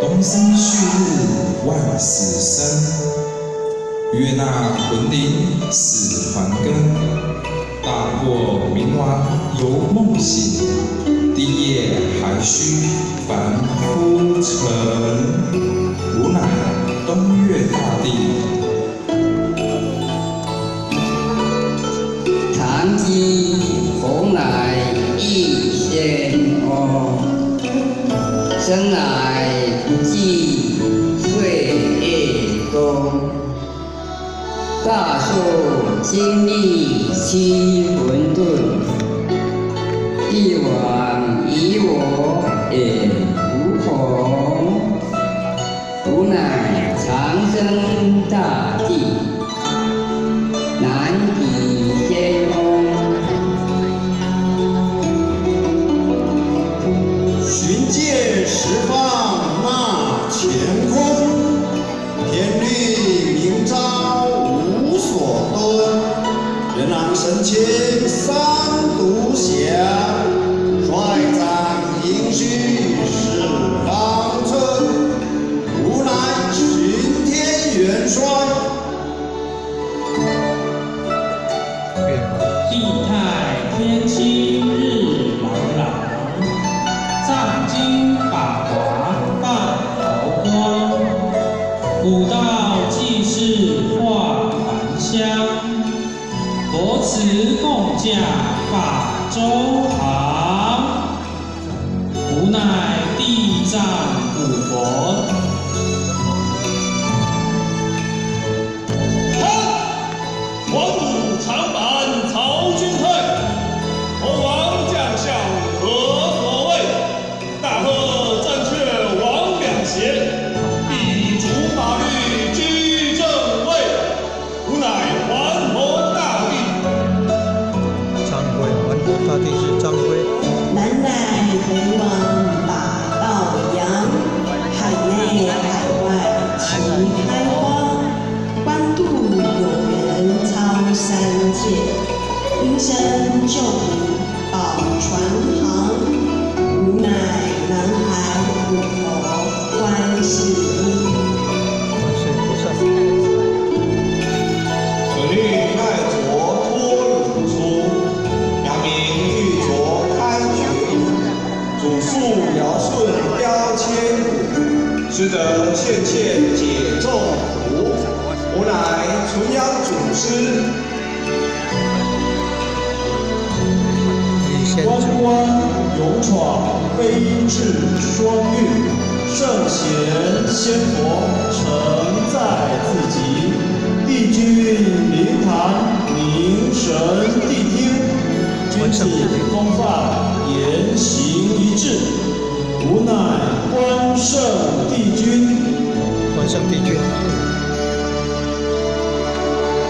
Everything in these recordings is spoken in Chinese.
东升旭日万事生。悦纳魂灵始还根，大破冥王犹梦醒，地业还需凡夫成。吾乃东岳大帝，长期弘乃一仙翁，生乃既岁月多。大树经历七混沌，帝王以我也无恐。吾乃长生大帝，南抵仙翁。寻界十方纳乾坤，天律明昭无所遁。元朗神清三毒降，率掌应虚是方寸。吾乃巡天元帅。地太天清日朗朗，藏经法华放毫光。古道济世化凡香，佛慈共驾法周行。吾乃地藏古佛。王土长坂曹君退，猴王将相何所谓？大贺正确王两贤，必主法律居正位。吾乃还佛大帝。张辉，还佛大帝是张辉。南乃回王把道扬，海内海外齐开荒。官渡有缘超三界，应生救民保船航。吾乃南海古佛观世音。观世音菩萨。此律赖着托乳出，阳明具着开觉意，主述尧舜标千古，实得切切解众苦。吾乃纯阳祖师。关关勇闯，悲智双运，圣贤仙佛承在自己。帝君灵坛，凝神谛听，君子风范，言行一致。吾乃关圣帝君。关圣帝君。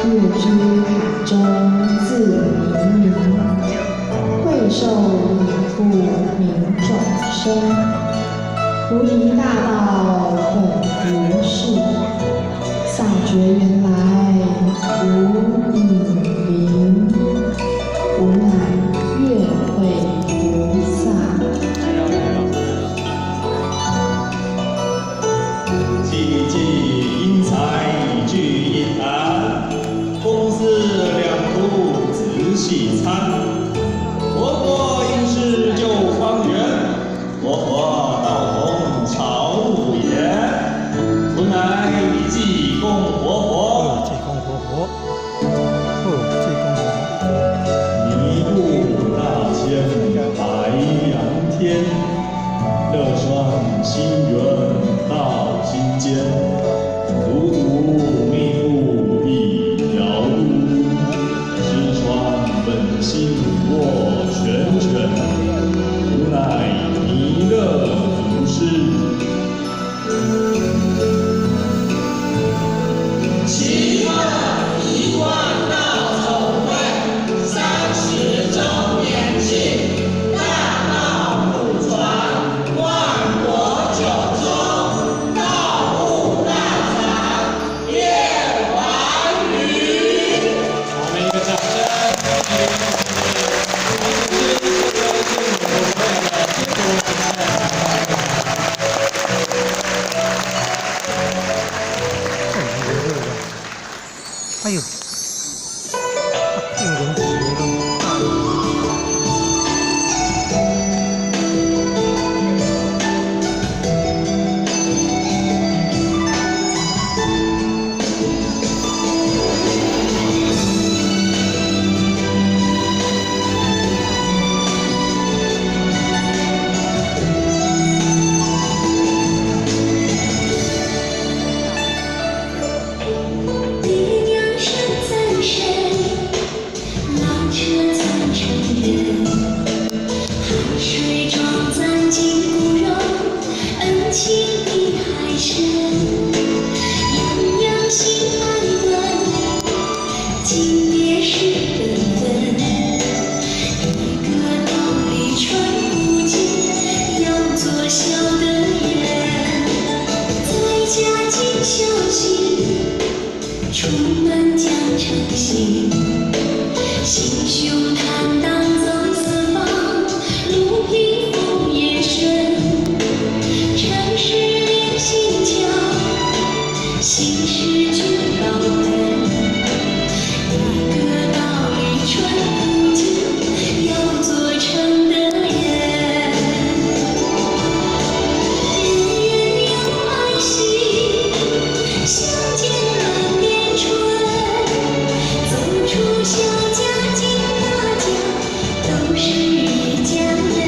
月之海中自冥冥，会受礼复名众生。菩提大道本无事，扫觉原来无影灵。吾乃月会菩萨。济济因财聚一坛，公私两途仔细参。活佛应是救方圆，活佛道同朝五言。吾乃济公活佛。济公活佛。济公活佛。弥布大千海洋天，乐传心源到心间。祖祖密布一条路，失传本心情比海深，洋洋心安稳，今夜是缘分。一个道理传不尽，要做小的人，在家尽孝心，出门讲诚信，心胸坦荡走四方，路平风也顺。城市连心桥，心事俱保本。一个道理传不尽，要做成的人。人人有爱心，相见难念春。走出小家进大家，都是一家人。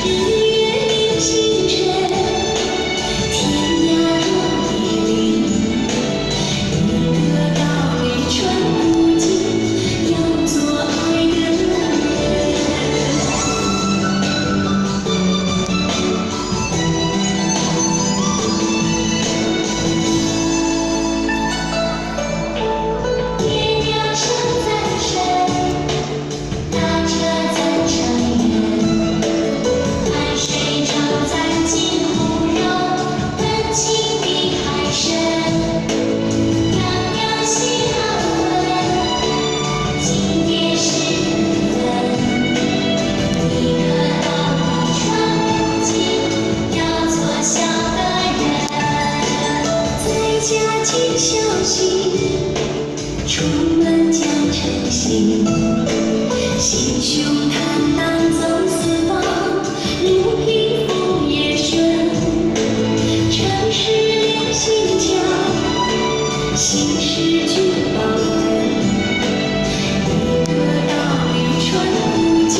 日月领星辰，天涯若比邻。一个道理传不尽，要做爱的人。月亮升在深，大车在长远，海水涨在金湖柔，恩情比海深。洋洋心安稳，今夜是缘分。一个道理传不尽，要做小的人，在家尽孝心，出门讲诚信，心胸坦荡走四方，路平风也顺。城市连心桥，心事俱保本。一个道理传不尽，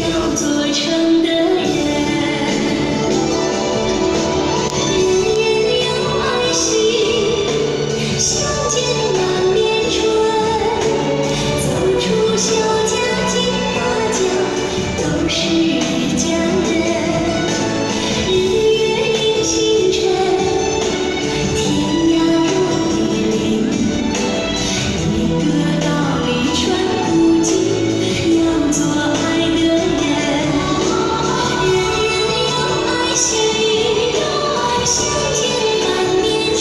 要做成的人。人人有爱心，相见难念春。走出小家进大家，都是一家人。日月领星辰，天涯若比邻。一个道理传不尽，要做爱的人。人人有爱心，相见难念春。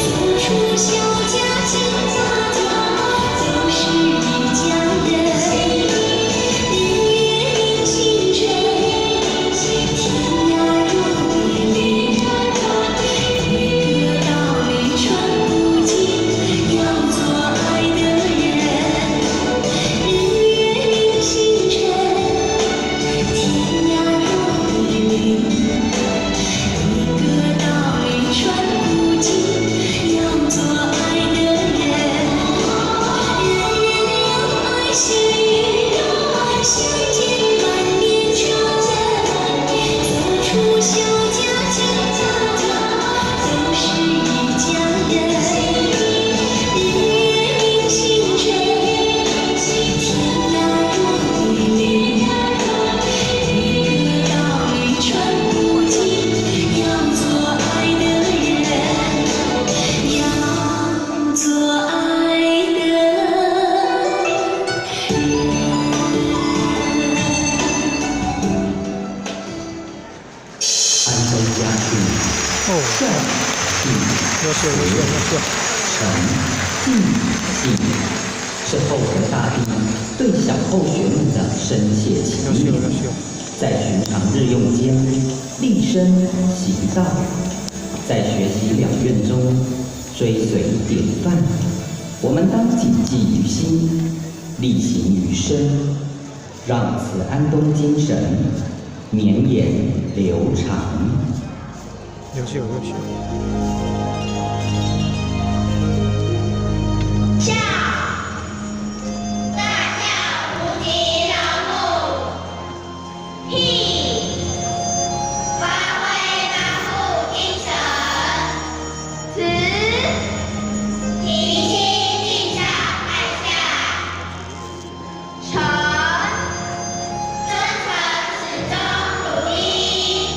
走出小家进大家，都是一家人。日月领星辰，天涯若比邻。一个道理传不尽，要做爱的人。日月领星辰，天涯若比邻。一个道理传不尽，要做爱的人。人人有爱心，相见难念春。走出小家进大家，都是一家人。日月领星辰，天涯若比邻。一个道理传不尽，要做爱的人，要做爱的安州家训，哦，孝悌优秀优秀优秀。诚敬信，是后天大地对小后学们的深切情优秀谊。优秀。在寻常日用间，立身行道，在学习两院中追随典范。我们当谨记于心，力行于身，让此安东精神绵延流长。优秀优秀。孝，大孝无极老母。悌，发挥老母精神。慈，提亲尽孝爱下。诚，真诚始终如一。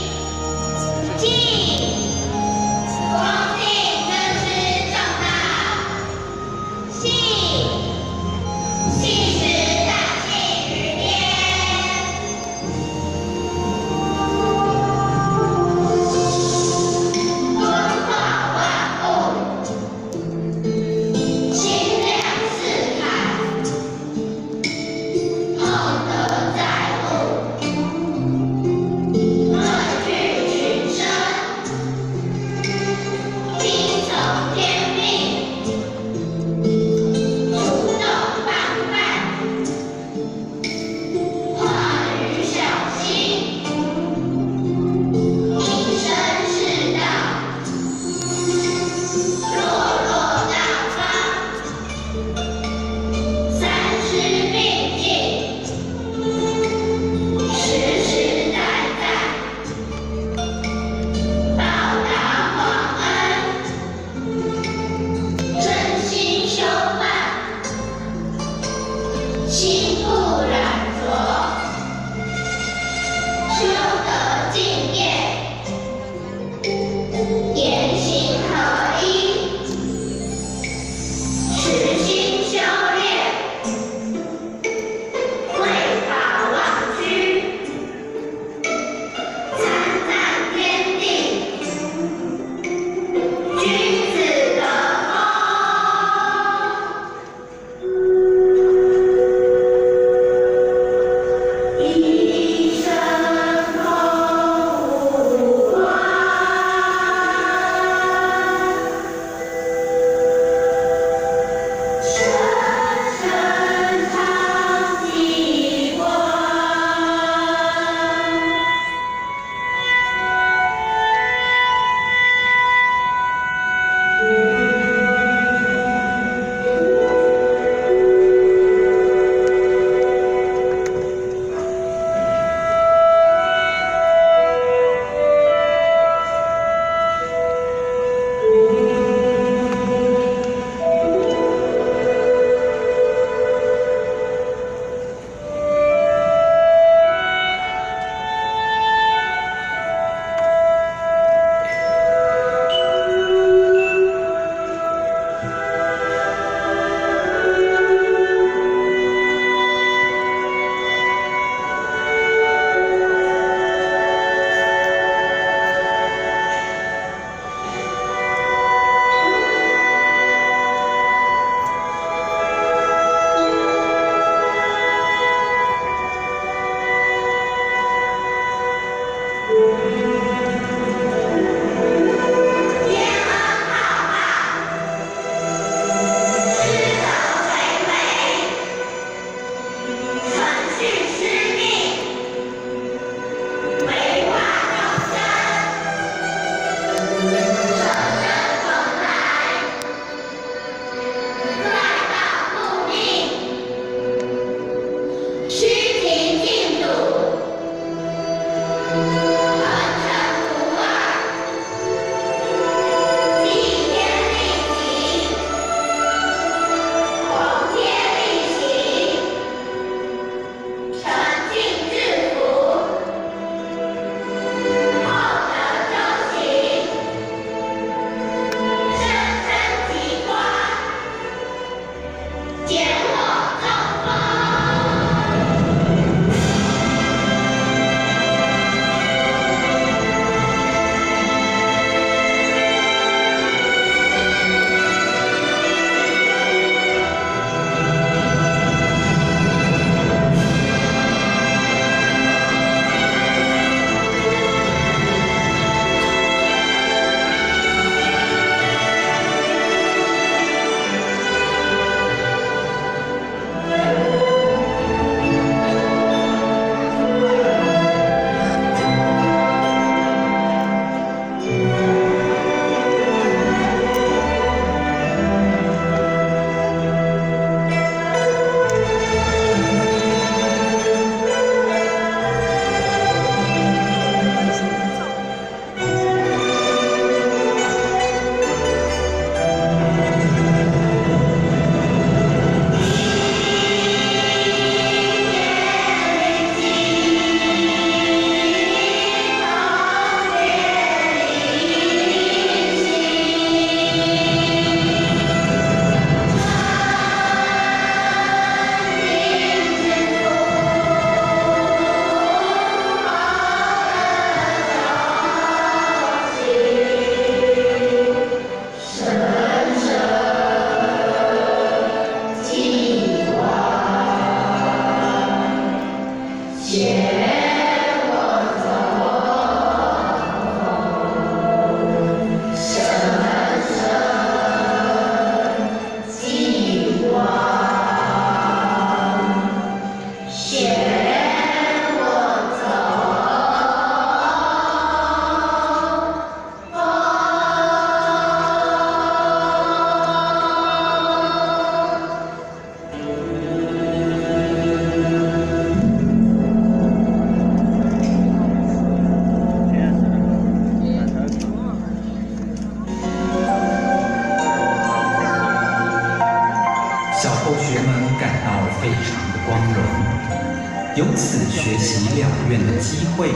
有此学习两院的机会，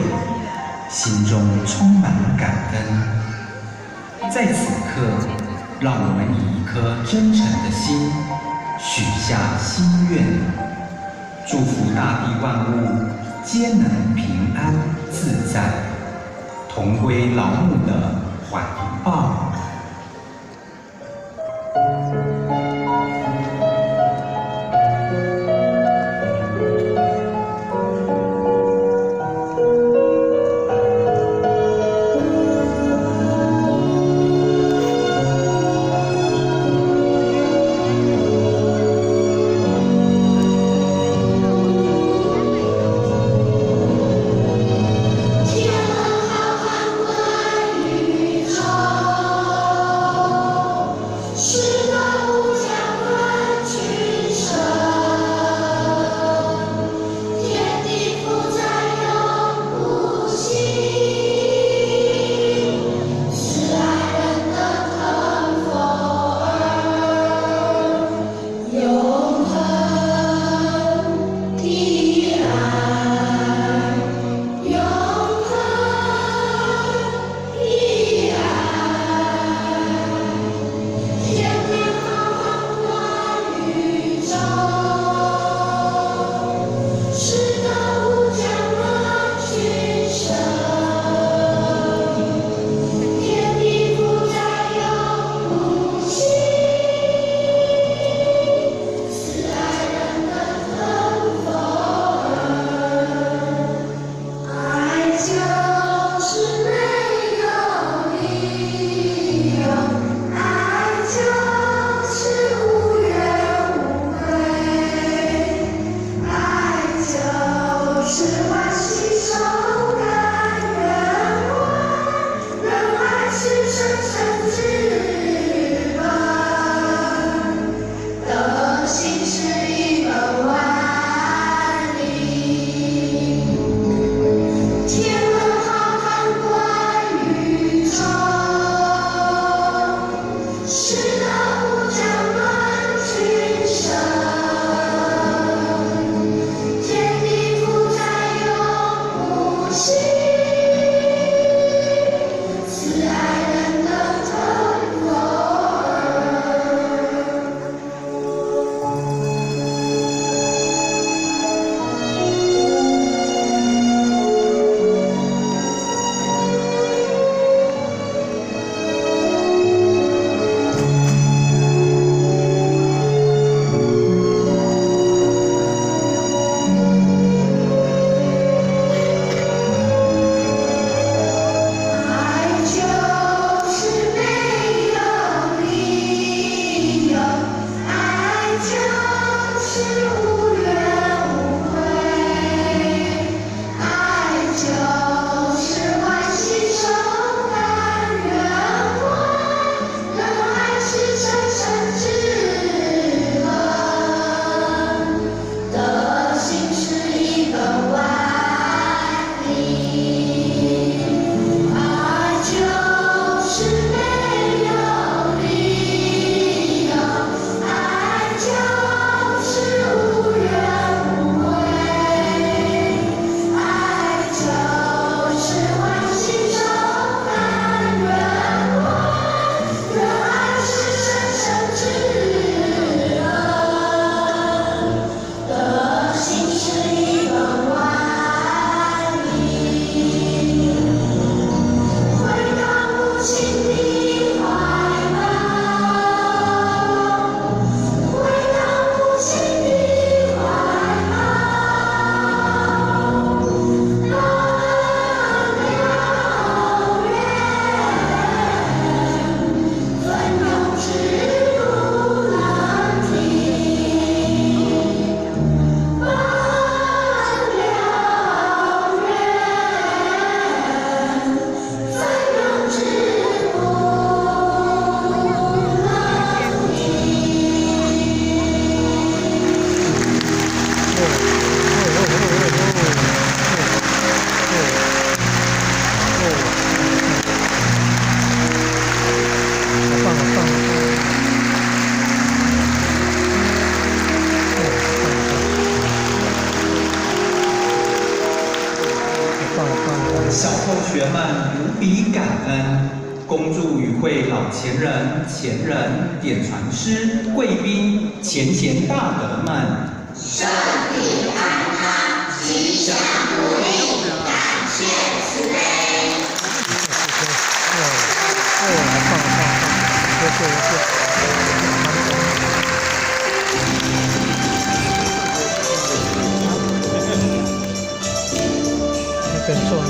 心中充满感恩。在此刻，让我们以一颗真诚的心许下心愿，祝福大地万物皆能平安自在，同归老母的怀抱。天浩瀚观宇宙。无比感恩。恭祝与会老前人、前人、点传师、贵宾、前贤大德们身体安康，吉祥如意，感谢慈悲。更重要。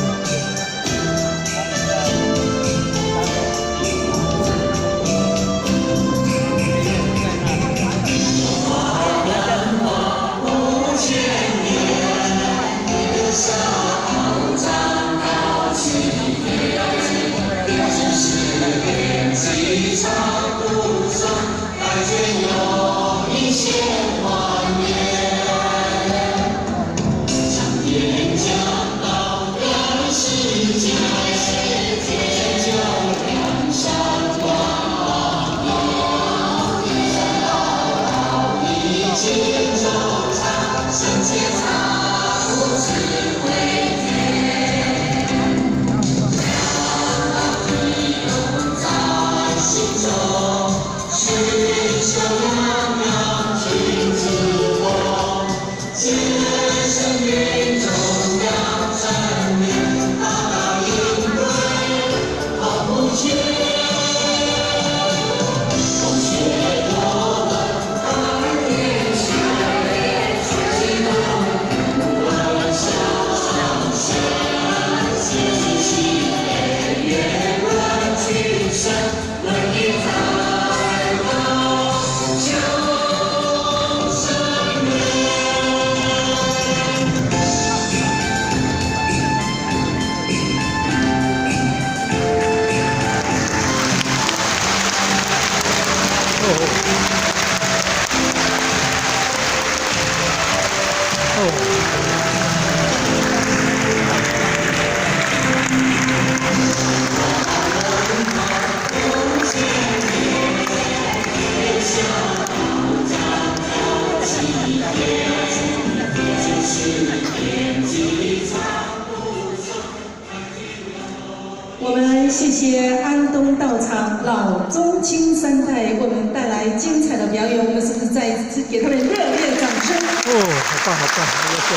我们谢谢安东道场老中青三代为我们带来精彩的表演，我们是不是再一次给他们热烈掌声？哦，好棒好棒，优秀，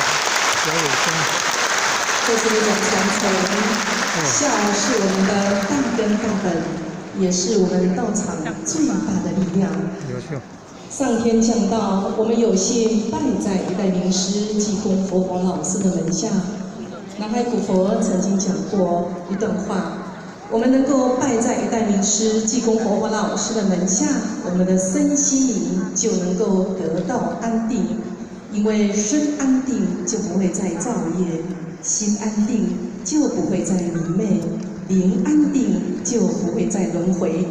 表演真好。这是一种传承，孝是我们的大根大本，也是我们道场最大的力量。优秀。上天降道，我们有幸拜在一代名师济公活佛老师的门下。南海古佛曾经讲过一段话：我们能够拜在一代名师济公活佛老师的门下，我们的身心灵就能够得到安定。因为身安定就不会再造业，心安定就不会再迷昧，灵安定就不会再轮回。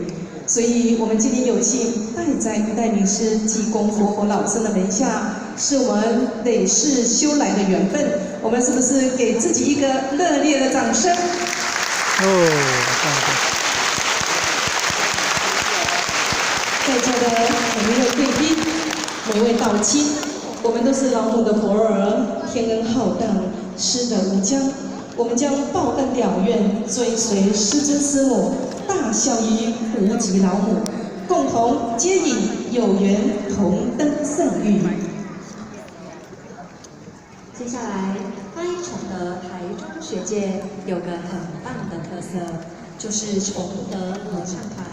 所以，我们今天有幸拜在一代名师济公活佛老师的门下，是我们累世修来的缘分。我们是不是给自己一个热烈的掌声？哦，棒棒！在座的每一位贵宾，每位道亲，我们都是老母的佛儿，天恩浩荡，师德无疆。我们将报恩了愿，追随师尊师母，大孝于无极老母，共同接引有缘同登圣域。接下来，欢迎崇德台中学界有个很棒的特色，就是崇德合唱团。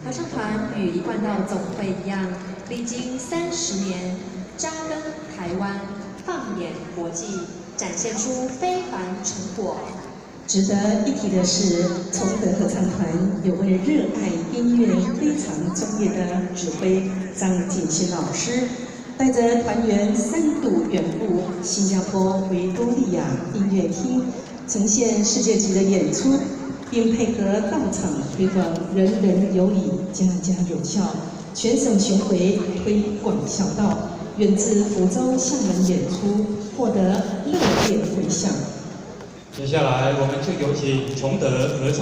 合唱团与一贯道总会一样，历经30年，扎根台湾，放眼国际，展现出非凡成果。值得一提的是，崇德合唱团有位热爱音乐、非常专业的指挥张景新老师，带着团员3度远赴新加坡维多利亚音乐厅，呈现世界级的演出，并配合道场推广“人人有礼，家家有孝”，全省巡回推广孝道。远自福州、厦门演出，获得热烈回响。接下来，我们就有请崇德合唱。